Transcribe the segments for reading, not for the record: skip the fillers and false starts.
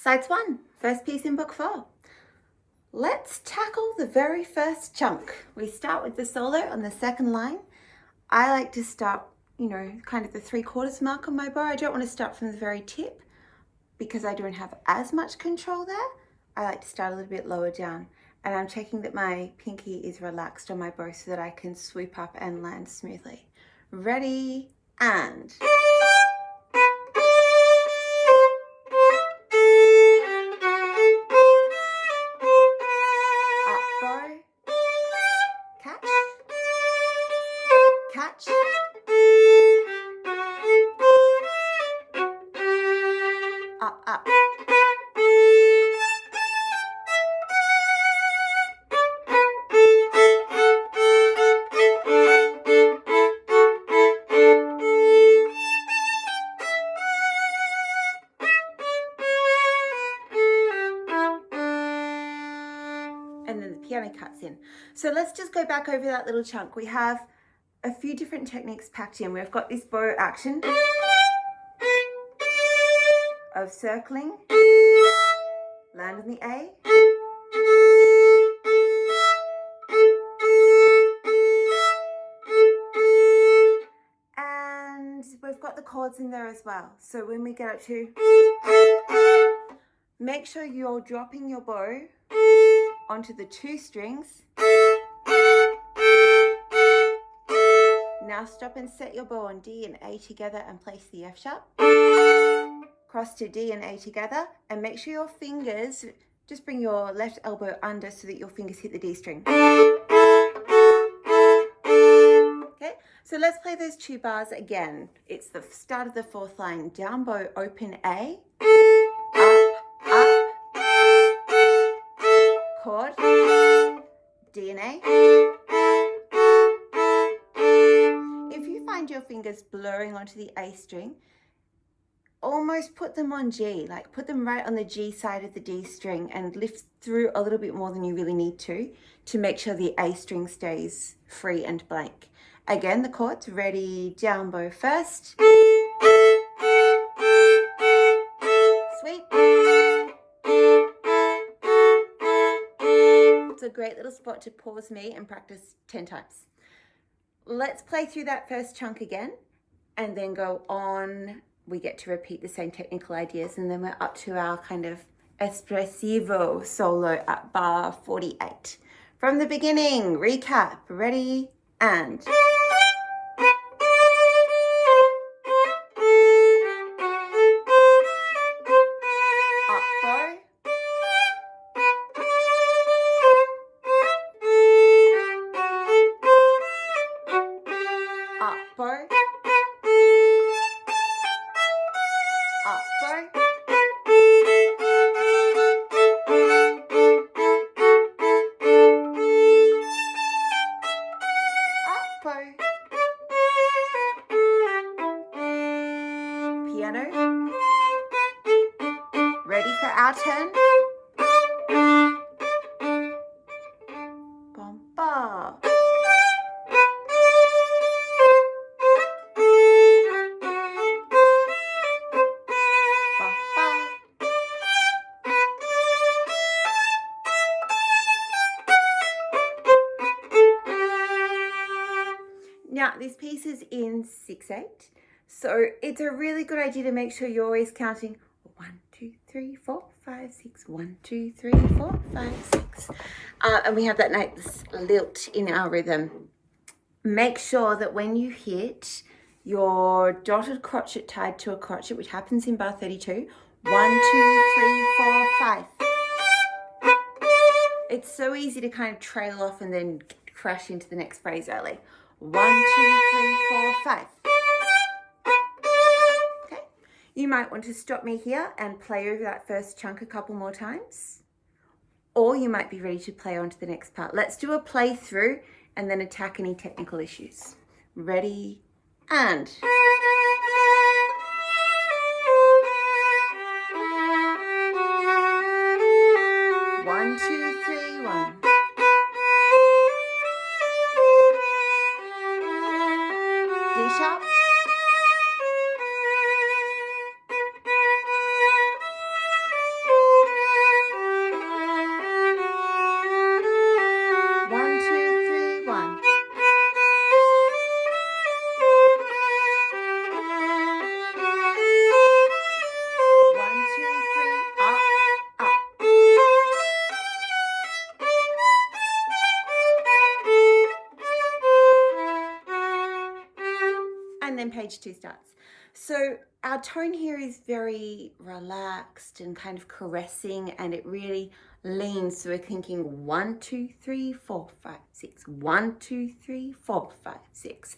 Sides 1, first piece in book 4. Let's tackle the very first chunk. We start with the solo on the second line. I like to start, kind of the 3/4 mark on my bow. I don't want to start from the very tip because I don't have as much control there. I like to start a little bit lower down, and I'm checking that my pinky is relaxed on my bow so that I can swoop up and land smoothly. Ready, and... catch, up, and then the piano cuts in. So let's just go back over that little chunk. We have a few different techniques packed in. We've got this bow action of circling, land on the A, and we've got the chords in there as well. So when we get up to, make sure you're dropping your bow onto the 2 strings. Now stop and set your bow on D and A together and place the F sharp. Cross to D and A together, and make sure your fingers, just bring your left elbow under so that your fingers hit the D string. Okay, so let's play those 2 bars again. It's the start of the 4th line. Down bow, open A, up, chord, D and A. Your fingers blurring onto the A string, almost put them on G, like put them right on the G side of the D string and lift through a little bit more than you really need to make sure the A string stays free and blank. Again, the chords, ready, down bow first, sweet. It's a great little spot to pause me and practice 10 times. Let's play through that first chunk again and then go on. We get to repeat the same technical ideas, and then we're up to our kind of espressivo solo at bar 48. From the beginning, recap, ready, and... piano. Ready for our turn? Bom, ba. Now, this piece is in 6/8, so it's a really good idea to make sure you're always counting 1, 2, 3, 4, 5, 6, 1, 2, 3, 4, 5, 6. And we have that nice lilt in our rhythm. Make sure that when you hit your dotted crotchet tied to a crotchet, which happens in bar 32, 1, 2, 3, 4, 5. It's so easy to kind of trail off and then crash into the next phrase early. 1, 2, 3, 4, 5. Okay. You might want to stop me here and play over that first chunk a couple more times. Or you might be ready to play on to the next part. Let's do a play through and then attack any technical issues. Ready, and... One, two, three, 1. D sharp. page 2 starts. So our tone here is very relaxed and kind of caressing, and it really leans. So we're thinking 1, 2, 3, 4, 5, 6. 1, 2, 3, 4, 5, 6.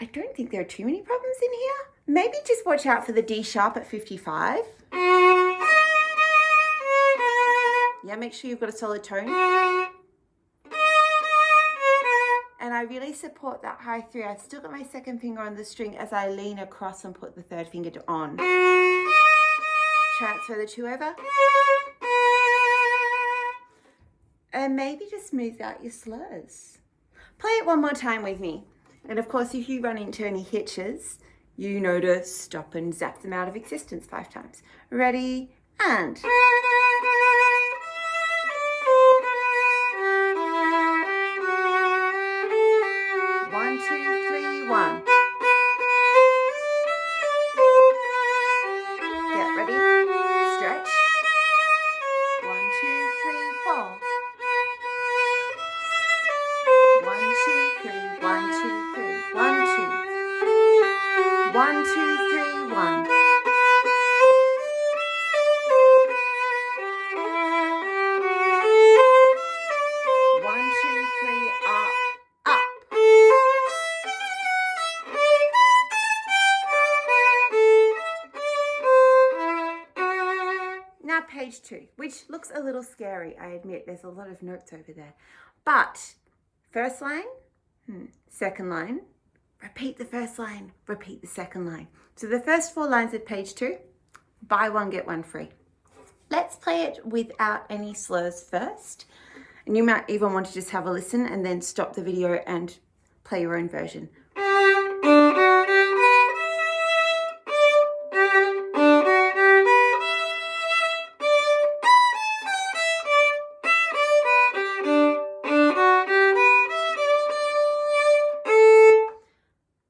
I don't think there are too many problems in here. Maybe just watch out for the D sharp at 55. Yeah, make sure you've got a solid tone. And I really support that high 3. I've still got my second finger on the string as I lean across and put the third finger on. Transfer the 2 over. And maybe just smooth out your slurs. Play it one more time with me. And of course, if you run into any hitches, you know to stop and zap them out of existence 5 times. Ready, and... One. Get ready. Stretch. 1, 2, 3, 4. 1, 2, 3. 1, 2, 3. 1, 2. 1, 2, 3, 1. Page 2, which looks a little scary, I admit. There's a lot of notes over there. But first line, second line, repeat the first line, repeat the second line. So the first 4 lines of page 2, buy one, get one free. Let's play it without any slurs first. And you might even want to just have a listen and then stop the video and play your own version.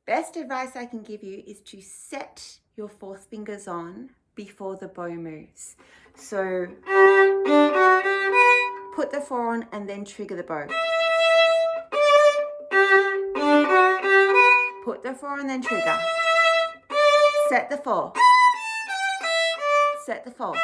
Best advice I can give you is to set your 4th fingers on before the bow moves. So put the 4 on and then trigger the bow. Put the 4 and then trigger. Set the 4. Set the 4.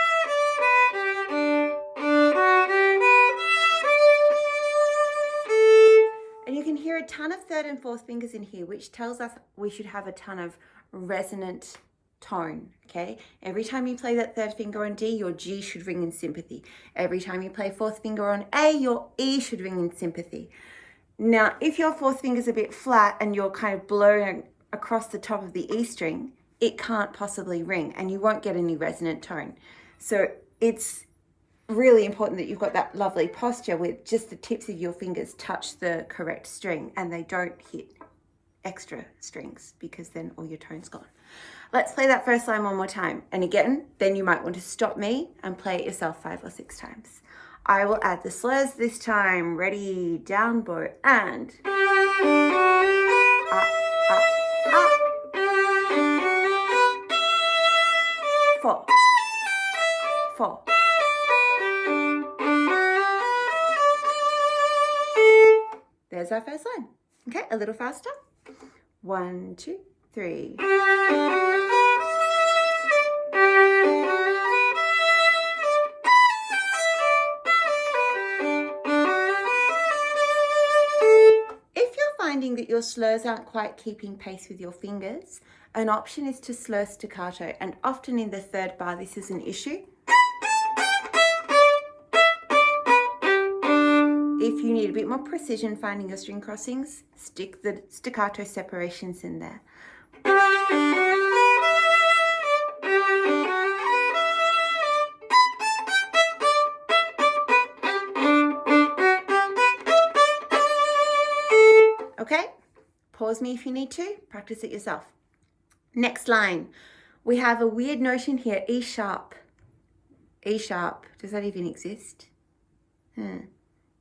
And you can hear a ton of 3rd and 4th fingers in here, which tells us we should have a ton of resonant tone, okay? Every time you play that 3rd finger on D, your G should ring in sympathy. Every time you play 4th finger on A, your E should ring in sympathy. Now, if your 4th finger's a bit flat and you're kind of blowing across the top of the E string, it can't possibly ring and you won't get any resonant tone. So it's really important that you've got that lovely posture with just the tips of your fingers touch the correct string and they don't hit extra strings, because then all your tone's gone. Let's play that first line one more time. And again, then you might want to stop me and play it yourself 5 or 6 times. I will add the slurs this time. Ready, down bow, and up, up, up. 4, 4. There's our first line. Okay, a little faster. 1, 2, 3. If you're finding that your slurs aren't quite keeping pace with your fingers, an option is to slur staccato, and often in the 3rd bar this is an issue. If you need a bit more precision finding your string crossings, stick the staccato separations in there. Okay, pause me if you need to, practice it yourself. Next line, we have a weird notion here, E sharp. E sharp, does that even exist?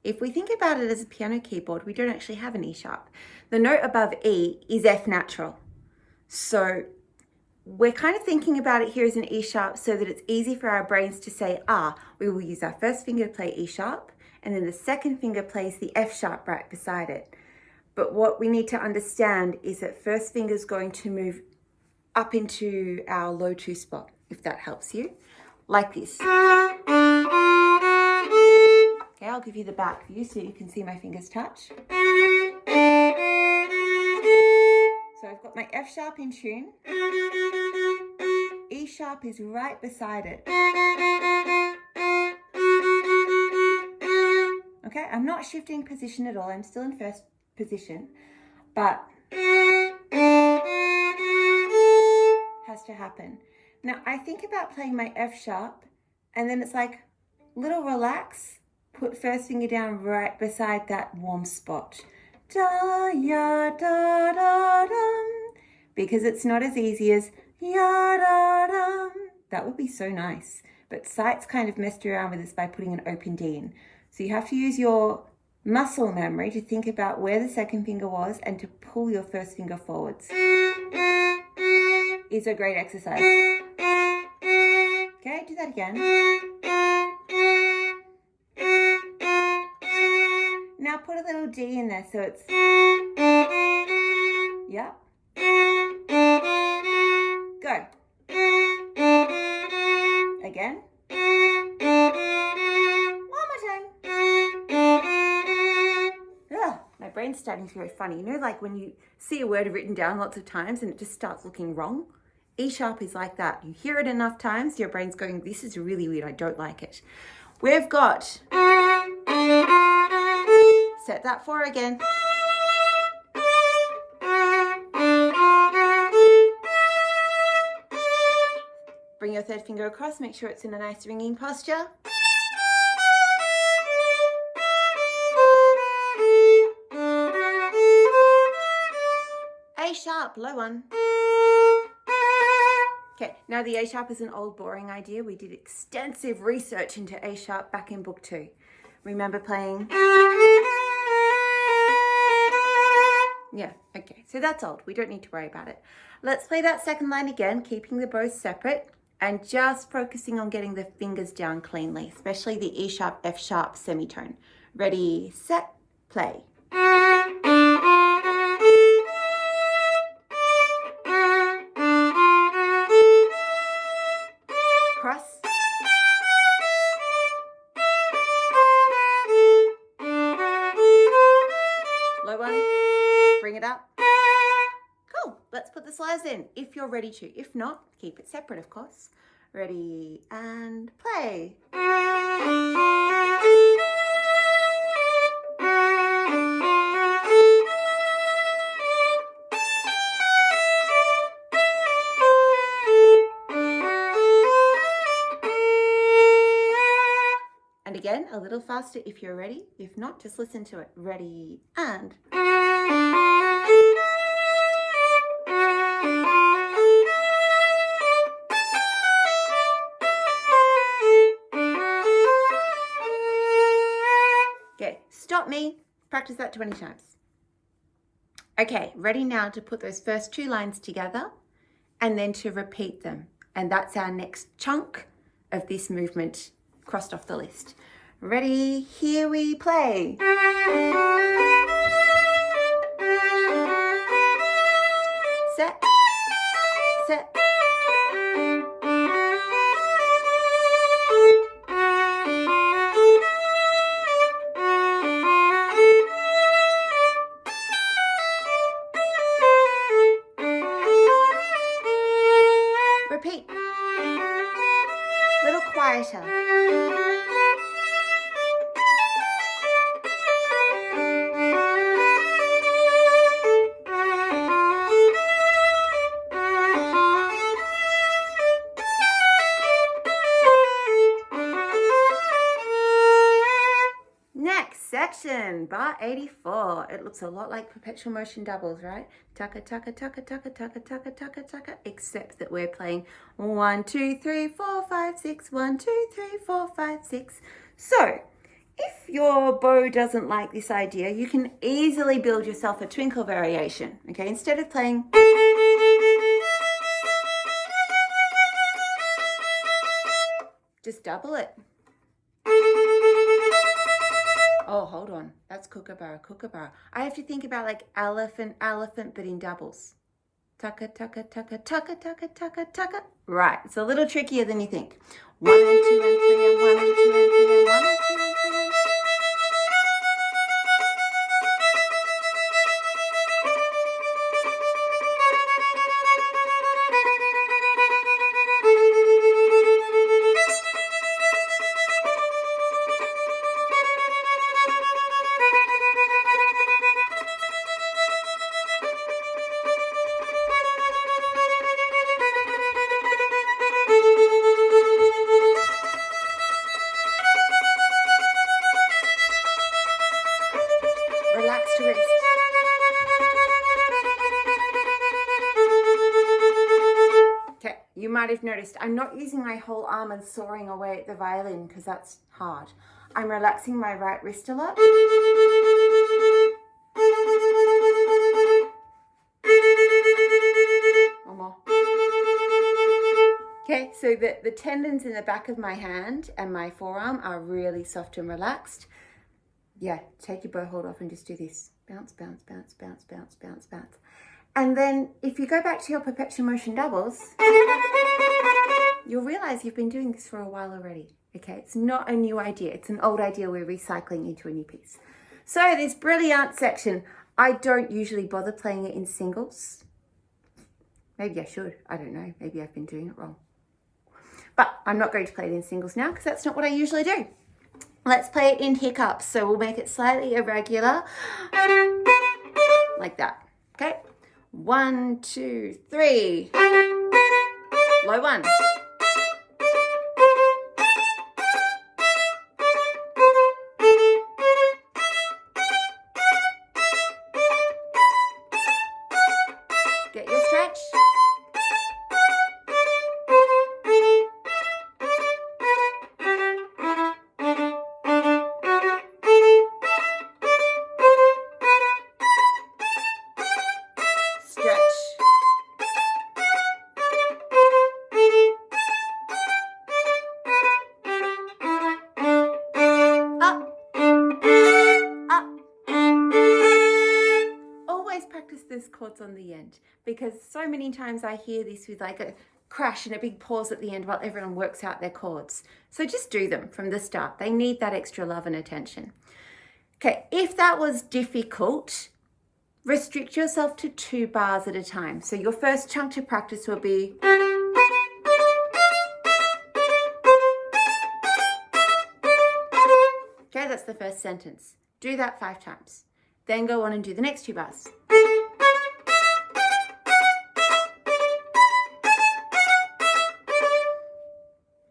If we think about it as a piano keyboard, we don't actually have an E sharp. The note above E is F natural. So we're kind of thinking about it here as an E sharp so that it's easy for our brains to say, we will use our first finger to play E sharp, and then the second finger plays the F sharp right beside it. But what we need to understand is that first finger is going to move up into our low 2 spot, if that helps you, like this. Okay, I'll give you the back view so you can see my fingers touch. So I've got my F sharp in tune. E sharp is right beside it. Okay, I'm not shifting position at all. I'm still in first position, but has to happen. Now I think about playing my F sharp and then it's like little relax, put first finger down right beside that warm spot. Da ya da da dum, because it's not as easy as ya da dum. That would be so nice, but Seitz kind of messed around with this by putting an open D in. So you have to use your muscle memory to think about where the second finger was and to pull your first finger forwards. It's a great exercise. Okay, do that again. Now put a little D in there so it's, yep. Go. Again. One more time. Ugh, my brain's starting to go funny. You know, like when you see a word written down lots of times and it just starts looking wrong? E sharp is like that. You hear it enough times, your brain's going, this is really weird, I don't like it. We've got, set that 4 again. Bring your third finger across, make sure it's in a nice ringing posture. A sharp, low 1. Okay, now the A sharp is an old boring idea. We did extensive research into A sharp back in book 2. Remember playing? Yeah, okay, so that's old. We don't need to worry about it. Let's play that second line again, keeping the bows separate and just focusing on getting the fingers down cleanly, especially the E sharp, F sharp semitone. Ready, set, play. Cross. Low 1, bring it up. Cool, let's put the slurs in if you're ready to. If not, keep it separate, of course. Ready, and play. And again, a little faster if you're ready. If not, just listen to it. Ready, and... Okay, stop me. Practice that 20 times. Okay, ready now to put those first 2 lines together and then to repeat them. And that's our next chunk of this movement crossed off the list. Ready, here we play. Set, set. Repeat. Little quieter. Section, bar 84. It looks a lot like perpetual motion doubles, right? Tucka, tucka, tucka, tucka, tucka, tucka, tucka, tucka, except that we're playing 1, 2, 3, 4, 5, 6, 1, 2, 3, 4, 5, 6. So, if your bow doesn't like this idea, you can easily build yourself a twinkle variation, okay? Instead of playing... just double it. Oh, hold on. That's kookaburra, kookaburra. I have to think about like elephant, elephant, but in doubles. Tucka, tucka, tucka, tucka, tucka, tucka, tucka. Right. It's a little trickier than you think. 1 and 2 and 3 and 1 and 2 and 3 and 1 and 2 and 3 and... Relax to wrist. Okay, you might have noticed I'm not using my whole arm and sawing away at the violin because that's hard. I'm relaxing my right wrist a lot. One more. Okay, so the tendons in the back of my hand and my forearm are really soft and relaxed. Yeah, take your bow hold off and just do this. Bounce, bounce, bounce, bounce, bounce, bounce, bounce. And then if you go back to your perpetual motion doubles, you'll realize you've been doing this for a while already. Okay, it's not a new idea. It's an old idea we're recycling into a new piece. So this brilliant section, I don't usually bother playing it in singles. Maybe I should. I don't know. Maybe I've been doing it wrong. But I'm not going to play it in singles now because that's not what I usually do. Let's play it in hiccups. So we'll make it slightly irregular. Like that. Okay. 1, 2, 3. Low 1. Get your stretch. Chords on the end, because so many times I hear this with like a crash and a big pause at the end while everyone works out their chords. So just do them from the start. They need that extra love and attention. Okay, if that was difficult, restrict yourself to 2 bars at a time. So your first chunk to practice will be okay, that's the first sentence. Do that 5 times. Then go on and do the next 2 bars.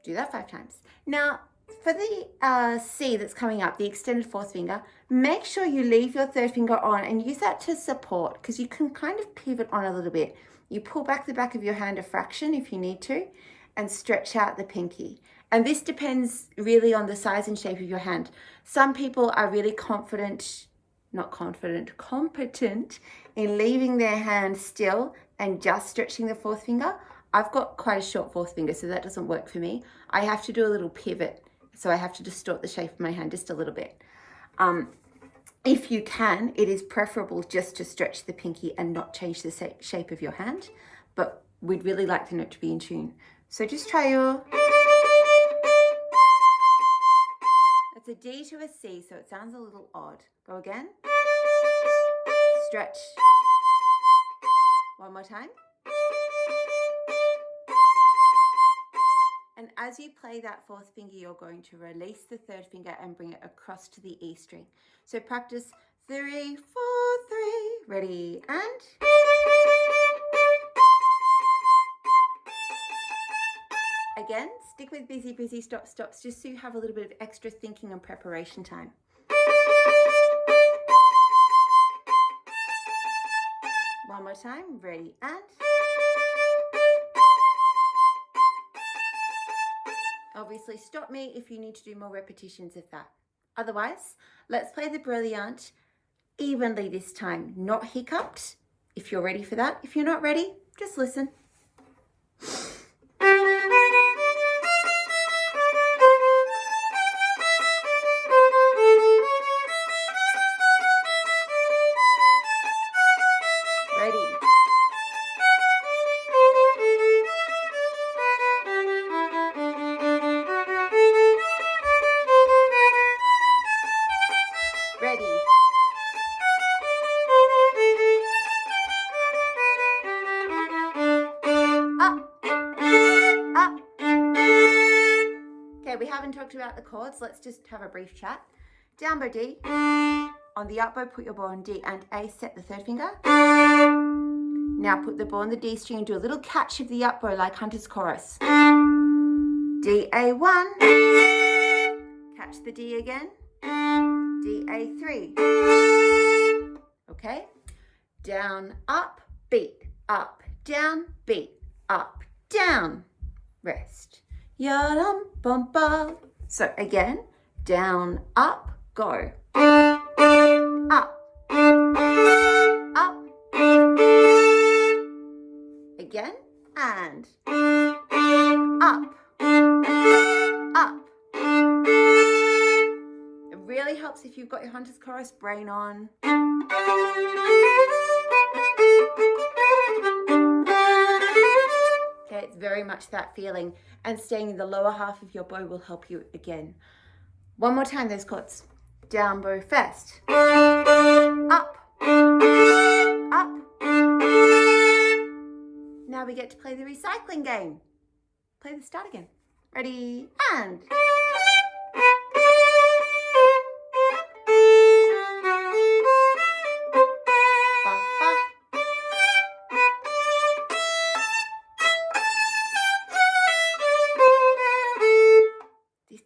Do that 5 times. Now, for the C that's coming up, the extended 4th finger, make sure you leave your 3rd finger on and use that to support, because you can kind of pivot on a little bit. You pull back the back of your hand a fraction if you need to, and stretch out the pinky. And this depends really on the size and shape of your hand. Some people are really competent in leaving their hand still and just stretching the 4th finger. I've got quite a short 4th finger, so that doesn't work for me. I have to do a little pivot, so I have to distort the shape of my hand just a little bit. If you can, it is preferable just to stretch the pinky and not change the shape of your hand, but we'd really like the note to be in tune. So just try your... It's a D to a C, so it sounds a little odd. Go again. Stretch. One more time. And as you play that 4th finger, you're going to release the 3rd finger and bring it across to the E string. So practice 3, 4, 3. Ready, and... Again, stick with busy, busy, stop, stops, just so you have a little bit of extra thinking and preparation time. One more time. Ready, and... Obviously, stop me if you need to do more repetitions of that. Otherwise, let's play the brilliant evenly this time, not hiccuped, if you're ready for that. If you're not ready, just listen. Okay, we haven't talked about the chords. Let's just have a brief chat. Down bow D. On the up bow, put your bow on D and A, set the third finger. Now put the bow on the D string and do a little catch of the up bow like Hunter's Chorus. D, A1. Catch the D again. D, A3. Okay? Down, up, beat, up, down, beat, up, down. Rest. Ya-dum, bum, bum. So again, down, up, go. Up. Up. Again, and up. Up. It really helps if you've got your Hunter's Chorus brain on. Okay, it's very much that feeling, and staying in the lower half of your bow will help you again. One more time, those chords. Down bow first. Up. Up. Now we get to play the recycling game. Play the start again. Ready, and.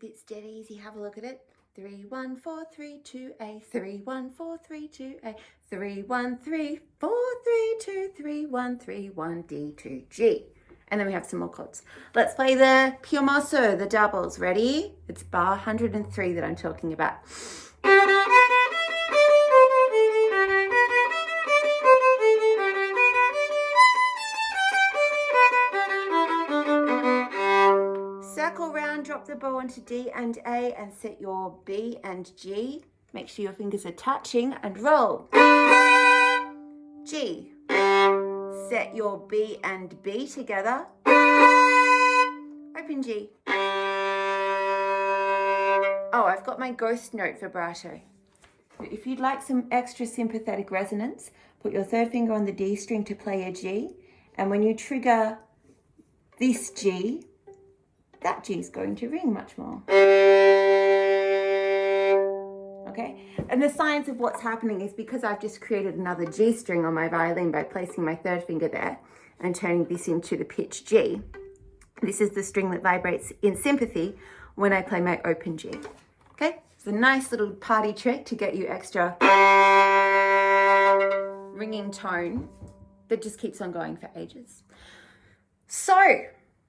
It's dead easy. Have a look at it. 3 1 4 3 2 A 3 1 4 3 2 A 3 1 3 4 3 2 3 1 3 1 D 2 G. And then we have some more chords. Let's play the più mosso, the doubles. Ready? It's bar 103 that I'm talking about. Circle round, drop the bow onto D and A and set your B and G. Make sure your fingers are touching and roll. G. Set your B and B together. Open G. Oh, I've got my ghost note vibrato. If you'd like some extra sympathetic resonance, put your third finger on the D string to play a G. And when you trigger this G, that G is going to ring much more. Okay, and the science of what's happening is because I've just created another G string on my violin by placing my third finger there and turning this into the pitch G. This is the string that vibrates in sympathy when I play my open G. Okay, it's a nice little party trick to get you extra ringing tone that just keeps on going for ages. So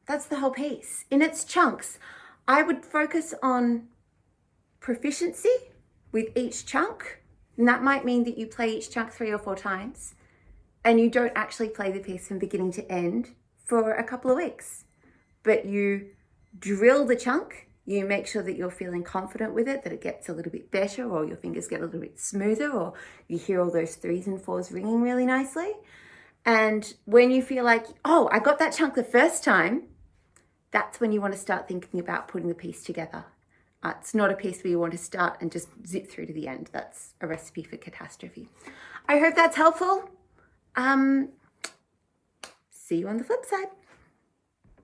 that's the whole piece. In its chunks, I would focus on proficiency with each chunk. And that might mean that you play each chunk 3 or 4 times and you don't actually play the piece from beginning to end for a couple of weeks. But you drill the chunk, you make sure that you're feeling confident with it, that it gets a little bit better or your fingers get a little bit smoother or you hear all those 3s and 4s ringing really nicely. And when you feel like, oh, I got that chunk the first time, that's when you want to start thinking about putting the piece together. It's not a piece where you want to start and just zip through to the end. That's a recipe for catastrophe. I hope that's helpful. See you on the flip side.